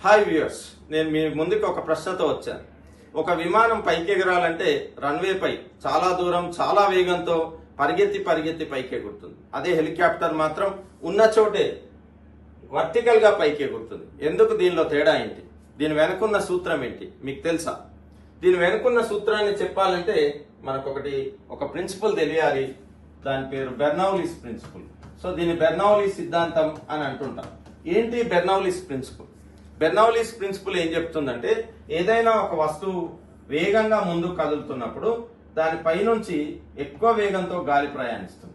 Hi viewers, నేను మీ ముందుకు ఒక ప్రశ్నతో వచ్చాను. ఒక విమానం పైకి ఎగరాలంటే రన్వే పై చాలా దూరం చాలా వేగంతో పరిగెత్తి పైకి ఎగురుతుంది. అదే హెలికాప్టర్ మాత్రం ఉన్న చోటే వర్టికల్ గా పైకి ఎగురుతుంది. ఎందుకు? దీనిలో తేడా ఏంటి? దీని వెనుకున్న సూత్రం ఏంటి మీకు తెలుసా? దీని వెనుకున్న సూత్రాన్ని చెప్పాలంటే మనకు ఒక ప్రిన్సిపల్ తెలియాలి. దాని పేరు బెర్నౌలీస్ ప్రిన్సిపల్. సో దీని బెర్నౌలీస్ సిద్ధాంతం అని అంటుంటాం. ఏంటి బెర్నౌలీస్ ప్రిన్సిపల్? బెర్నౌలీస్ ప్రిన్సిపల్ ఏం చెప్తుందంటే, ఏదైనా ఒక వస్తువు వేగంగా ముందుకు కదులుతున్నప్పుడు దాని పైనుంచి ఎక్కువ వేగంతో గాలి ప్రయాణిస్తుంది.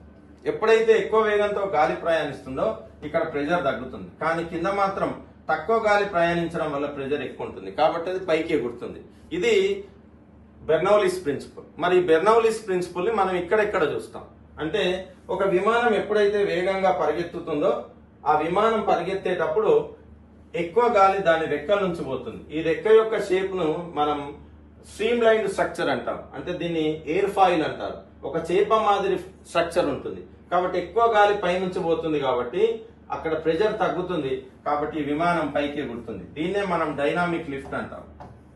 ఎప్పుడైతే ఎక్కువ వేగంతో గాలి ప్రయాణిస్తుందో ఇక్కడ ప్రెజర్ తగ్గుతుంది. కానీ కింద మాత్రం తక్కువ గాలి ప్రయాణించడం వల్ల ప్రెజర్ ఎక్కువ ఉంటుంది, కాబట్టి అది పైకి ఎగురుతుంది. ఇది బెర్నౌలీస్ ప్రిన్సిపల్. మరి బెర్నౌలీస్ ప్రిన్సిపల్ ని మనం ఇక్కడ చూస్తాం. అంటే ఒక విమానం ఎప్పుడైతే వేగంగా పరిగెత్తుతుందో ఆ విమానం పరిగెత్తేటప్పుడు ఎక్కువ గాలి దాని రెక్కల నుంచి పోతుంది. ఈ రెక్క యొక్క షేప్ ను మనం స్ట్రీమ్ లైన్ స్ట్రక్చర్ అంటాం. అంటే దీన్ని ఎయిర్ ఫాయిల్ అంటారు. ఒక చేప మాదిరి స్ట్రక్చర్ ఉంటుంది. కాబట్టి ఎక్కువ గాలి పైనుంచి పోతుంది కాబట్టి అక్కడ ప్రెజర్ తగ్గుతుంది. కాబట్టి ఈ విమానం పైకి ఎగురుతుంది. దీన్నే మనం డైనామిక్ లిఫ్ట్ అంటాం.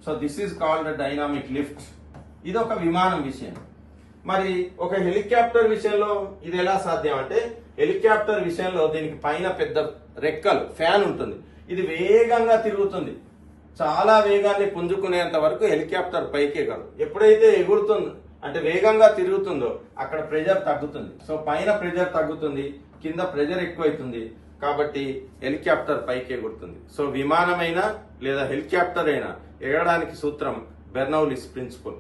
So this is called dynamic lift. ఇది ఒక విమానం విషయం. మరి ఒక హెలికాప్టర్ విషయంలో ఇది ఎలా సాధ్యం అంటే, హెలికాప్టర్ విషయంలో దీనికి పైన పెద్ద రెక్కలు ఫ్యాన్ ఉంటుంది. ఇది వేగంగా తిరుగుతుంది. చాలా వేగాన్ని పుంజుకునేంత వరకు హెలికాప్టర్ పైకి ఎగరు. ఎప్పుడైతే ఎగురుతుందో అంటే వేగంగా తిరుగుతుందో అక్కడ ప్రెజర్ తగ్గుతుంది. సో పైన ప్రెజర్ తగ్గుతుంది, కింద ప్రెజర్ ఎక్కువైతుంది. కాబట్టి హెలికాప్టర్ పైకి ఎగురుతుంది. సో విమానమైనా లేదా హెలికాప్టర్ అయినా ఎగరడానికి సూత్రం బెర్నౌలీస్ ప్రిన్సిపల్.